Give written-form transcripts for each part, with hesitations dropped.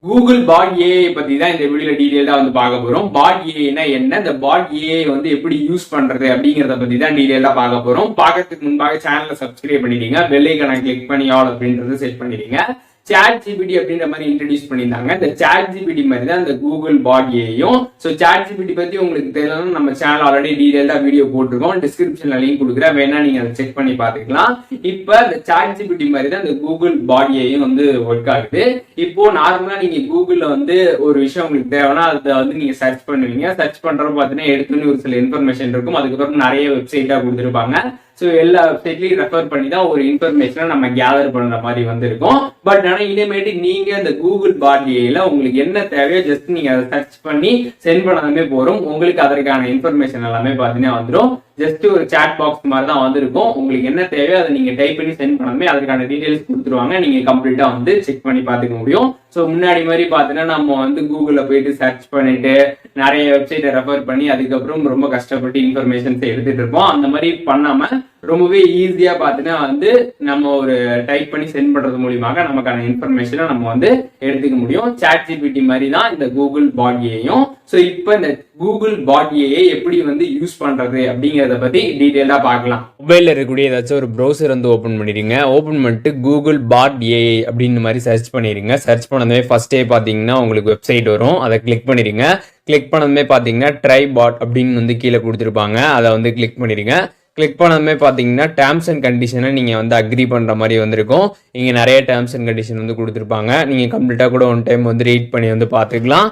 Google பாட் AI பத்தி தான் இந்த வீடியோல டீடைலா வந்து பார்க்க போறோம். பாட் ஏஐனா என்ன, இந்த பாட் ஏஐ வந்து எப்படி யூஸ் பண்றது அப்படிங்கறத பத்தி தான் டீடைலா பார்க்க போறோம். பார்க்கறதுக்கு முன்பாக சேனலை சப்ஸ்கிரைப் பண்ணிடுங்க, பெல் ஐகானை கிளிக் பண்ணி ஆல் அப்படின்றத செட் பண்ணிடுங்க. chatgpt அப்படின்ற மாதிரி இன்ட்ரோடியூஸ் பண்ணியிருந்தாங்க. இந்த chatgpt மாதிரி தான் இந்த கூகுள் பாட் ஏஐயும். ஸோ chatgpt பத்தி உங்களுக்கு தெரியலன்னா நம்ம சேனல் ஆல்ரெடி டீடைலா வீடியோ போட்டிருக்கோம், டிஸ்கிரிப்ஷன்ல லிங்க் கொடுக்குறேன், வேணா நீங்க அதை செக் பண்ணி பார்த்துக்கலாம். இப்போ இந்த chatgpt மாதிரி தான் இந்த கூகுள் பாட் ஏஐயும் வந்து ஒர்க் ஆகுது. இப்போ நார்மலா நீங்க கூகுள்ல வந்து ஒரு விஷயம் உங்களுக்கு தேவைன்னா அதை வந்து நீங்க சர்ச் பண்ணுவீங்க. சர்ச் பண்றப்ப பார்த்தீங்கன்னா எடுத்துன்னு ஒரு சில இன்ஃபர்மேஷன் இருக்கும், அதுக்கப்புறம் நிறைய வெப்சைட்டா கொடுத்துருப்பாங்க. ஸோ எல்லா வெப்சைட்லையும் ரெஃபர் பண்ணி தான் ஒரு இன்ஃபர்மேஷனை நம்ம கேதர் பண்ற மாதிரி வந்து இருக்கும். பட் ஆனால் இனிமேட்டு நீங்க இந்த கூகுள் பாட் ஏஐல உங்களுக்கு என்ன தேவையோ ஜஸ்ட் நீங்க அதை சர்ச் பண்ணி சென்ட் பண்ணாலுமே போறோம், உங்களுக்கு அதற்கான இன்ஃபர்மேஷன் எல்லாமே பார்த்தீங்கன்னா வந்துடும். ஜஸ்ட் ஒரு சாட் பாக்ஸ் மாதிரி தான் வந்திருக்கும். உங்களுக்கு என்ன தேவையோ அதை நீங்க டைப் பண்ணி சென்ட் பண்ணாலுமே அதற்கான டீடைல்ஸ் கொடுத்துருவாங்க, நீங்க கம்ப்ளீட்டா வந்து செக் பண்ணி பார்த்துக்க முடியும். ஸோ முன்னாடி மாதிரி பார்த்தீங்கன்னா நம்ம வந்து கூகுளில் போயிட்டு சர்ச் பண்ணிட்டு நிறைய வெப்சைட்டை ரெஃபர் பண்ணி அதுக்கப்புறம் ரொம்ப கஷ்டப்பட்டு இன்ஃபர்மேஷன்ஸ் எடுத்துட்டு இருப்போம். அந்த மாதிரி பண்ணாம ரொம்பவே ஈஸியா பார்த்தீங்கன்னா வந்து நம்ம ஒரு டைப் பண்ணி சென்ட் பண்றது மூலியமாக நமக்கான இன்ஃபர்மேஷனை நம்ம வந்து எடுத்துக்க முடியும். chatgpt மாதிரி தான் இந்த கூகுள் பாட் ஏஐயும். ஸோ இப்போ இந்த கூகுள் பாட் ஏஐ எப்படி வந்து யூஸ் பண்றது அப்படிங்கிறத பத்தி டீடைலா பார்க்கலாம். மொபைல்ல இருக்கக்கூடிய ஏதாச்சும் ஒரு ப்ரௌசர் வந்து ஓப்பன் பண்ணிடுங்க. ஓப்பன் பண்ணிட்டு கூகுள் பாட் ஏஐ அப்படின்னு மாதிரி சர்ச் பண்ணிடுங்க. சர்ச் பண்ணதுமே ஃபர்ஸ்டே பார்த்தீங்கன்னா உங்களுக்கு வெப்சைட் வரும், அதை கிளிக் பண்ணிடுங்க. கிளிக் பண்ணதுமே பார்த்தீங்கன்னா ட்ரை பாட் அப்படின்னு வந்து கீழே கொடுத்துருப்பாங்க, அதை வந்து கிளிக் பண்ணிடுங்க. கிளிக் பண்ணதுமே பார்த்தீங்கன்னா டேர்ம்ஸ் அண்ட் கண்டிஷனை நீங்கள் வந்து அக்ரி பண்ணுற மாதிரி வந்திருக்கும். இங்கே நிறைய டேர்ம்ஸ் அண்ட் கண்டிஷன் வந்து கொடுத்துருப்பாங்க, நீங்கள் கம்ப்ளீட்டாக கூட ஒன் டைம் வந்து ரீட் பண்ணி வந்து பார்த்துக்கலாம்.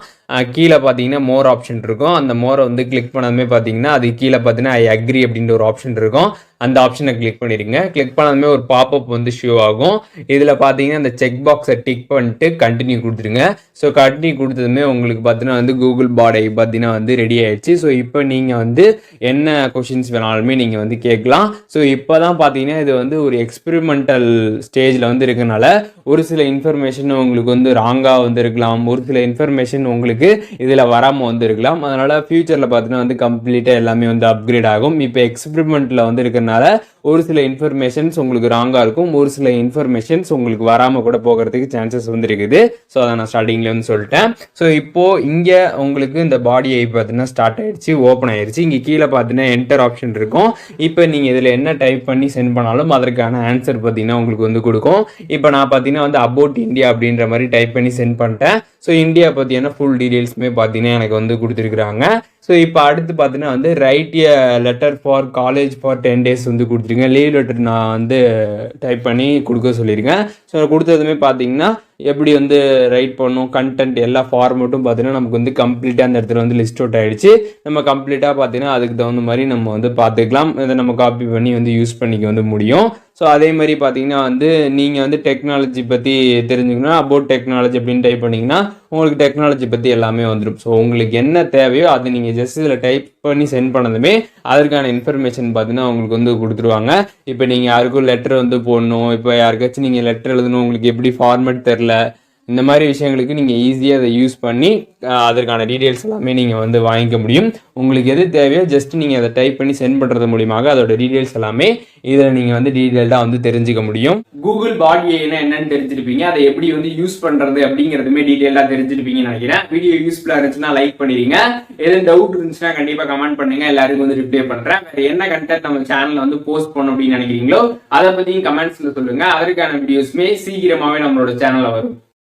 கீழே பார்த்தீங்கன்னா மோர் ஆப்ஷன் இருக்கும், அந்த மோரை வந்து கிளிக் பண்ணதுமே பார்த்தீங்கன்னா அது கீழே பார்த்தீங்கன்னா ஐ அக்ரி அப்படின்ற ஒரு ஆப்ஷன் இருக்கும், அந்த ஆப்ஷனை கிளிக் பண்ணிடுங்க. கிளிக் பண்ணதுமே ஒரு பாப்அப் வந்து ஷோ ஆகும். இதில் பார்த்தீங்கன்னா இந்த செக் பாக்ஸை டிக் பண்ணிட்டு கண்டினியூ கொடுத்துருங்க. ஸோ கண்டினியூ கொடுத்ததுமே உங்களுக்கு பார்த்தீங்கன்னா வந்து கூகுள் பாட் ஏஐ பார்த்தீங்கன்னா வந்து ரெடி ஆயிடுச்சு. ஸோ இப்போ நீங்கள் வந்து என்ன கொஷின்ஸ் வேணாலுமே நீங்கள் வந்து கேட்கலாம். ஸோ இப்போ தான் பார்த்தீங்கன்னா இது வந்து ஒரு எக்ஸ்பெரிமெண்டல் ஸ்டேஜில் வந்து இருக்கனால ஒரு சில இன்ஃபர்மேஷன் உங்களுக்கு வந்து ராங்காக வந்து இருக்கலாம், ஒரு சில இன்ஃபர்மேஷன் உங்களுக்கு இதில் வராமல் வந்து இருக்கலாம். அதனால ஃபியூச்சரில் பார்த்தீங்கன்னா வந்து கம்ப்ளீட்டாக எல்லாமே வந்து அப்கிரேட் ஆகும். இப்போ எக்ஸ்பெரிமெண்ட்டில் வந்து இருக்கிறனால ஒரு சில இன்ஃபர்மேஷன்ஸ் உங்களுக்கு ராங்காக இருக்கும், ஒரு சில இன்ஃபர்மேஷன்ஸ் உங்களுக்கு வராமல் கூட போகிறதுக்கு சான்சஸ் வந்து இருக்குது. ஸோ அதை நான் ஸ்டார்டிங்ல வந்து சொல்லிட்டேன். ஸோ இப்போ இங்கே உங்களுக்கு இந்த பாடி ஏஐ பார்த்தீங்கன்னா ஸ்டார்ட் ஆயிடுச்சு, ஓப்பன் ஆயிடுச்சு. இங்கே கீழே பார்த்தீங்கன்னா என்டர் ஆப்ஷன் இருக்கும். இப்போ நீங்கள் இதில் என்ன டைப் பண்ணி சென்ட் பண்ணாலும் அதற்கான ஆன்சர் பார்த்தீங்கன்னா உங்களுக்கு வந்து கொடுக்கும். இப்போ நான் பார்த்தீங்கன்னா வந்து அபவுட் இந்தியா அப்படின்ற மாதிரி டைப் பண்ணி சென்ட் பண்ணிட்டேன். ஸோ இந்தியா பற்றியான ஃபுல் டீடைல்ஸுமே பார்த்தீங்கன்னா எனக்கு வந்து கொடுத்துருக்குறாங்க. ஸோ இப்போ அடுத்து பார்த்தீங்கன்னா வந்து right a letter for college for 10 days வந்து கொடுத்துருக்கேன். லீவ் லெட்டர் நான் வந்து டைப் பண்ணி கொடுக்க சொல்லியிருக்கேன். ஸோ கொடுத்ததுமே பார்த்தீங்கன்னா எப்படி வந்து ரைட் பண்ணும், கண்டென்ட் எல்லா ஃபார்மேட்டும் பார்த்தீங்கன்னா நமக்கு வந்து கம்ப்ளீட்டாக அந்த இடத்துல வந்து லிஸ்ட் அவுட் ஆகிடுச்சு. நம்ம கம்ப்ளீட்டாக பார்த்தீங்கன்னா அதுக்கு தகுந்த மாதிரி நம்ம வந்து பார்த்துக்கலாம், இதை நம்ம காப்பி பண்ணி வந்து யூஸ் பண்ணிக்க வந்து முடியும். ஸோ அதே மாதிரி பார்த்தீங்கன்னா வந்து நீங்கள் வந்து டெக்னாலஜி பற்றி தெரிஞ்சுக்கணும், அபவுட் டெக்னாலஜி அப்படின்னு டைப் பண்ணிங்கன்னா உங்களுக்கு டெக்னாலஜி பற்றி எல்லாமே வந்துடும். ஸோ உங்களுக்கு என்ன தேவையோ அது நீங்கள் ஜஸ்ட் இதில் டைப் பண்ணி சென்ட் பண்ணதுமே அதற்கான இன்ஃபர்மேஷன் பார்த்தீங்கன்னா உங்களுக்கு வந்து கொடுத்துருவாங்க. இப்போ நீங்கள் யாருக்கும் லெட்டர் வந்து போடணும், இப்போ யாருக்காச்சும் நீங்கள் லெட்டர் எழுதணும், உங்களுக்கு எப்படி ஃபார்மேட் தெரில, இந்த மாதிரி விஷயங்களுக்கு நீங்கள் ஈஸியாக அதை யூஸ் பண்ணி அதற்கான டீடைல்ஸ் எல்லாமே நீங்கள் வந்து வாங்கிக்க முடியும். உங்களுக்கு எது தேவையோ ஜஸ்ட் நீங்கள் அதை டைப் பண்ணி சென்ட் பண்ணுறது மூலியமாக அதோட டீடைல்ஸ் எல்லாமே இதில் நீங்கள் வந்து டீடைல்டாக வந்து தெரிஞ்சுக்க முடியும். கூகுள் பாட் ஏஐனா என்னன்னு தெரிஞ்சிருப்பீங்க, அதை எப்படி வந்து யூஸ் பண்ணுறது அப்படிங்கிறதுமே டீடைல்டாக தெரிஞ்சிருப்பீங்கன்னு நினைக்கிறேன். வீடியோ யூஸ்ஃபுல்லாக இருந்துச்சுன்னா லைக் பண்ணிடுங்க, எதுவும் டவுட் இருந்துச்சுன்னா கண்டிப்பாக கமெண்ட் பண்ணுங்க, எல்லாருக்கும் வந்து ரிப்ளை பண்ணுறேன். வேறு என்ன கண்டென்ட் நம்ம சேனலில் வந்து போஸ்ட் பண்ணணும் அப்படின்னு நினைக்கிறீங்களோ அதை பற்றியும் கமெண்ட்ஸில் சொல்லுங்கள், அதற்கான வீடியோஸுமே சீக்கிரமாகவே நம்மளோட சேனலில் வரும்.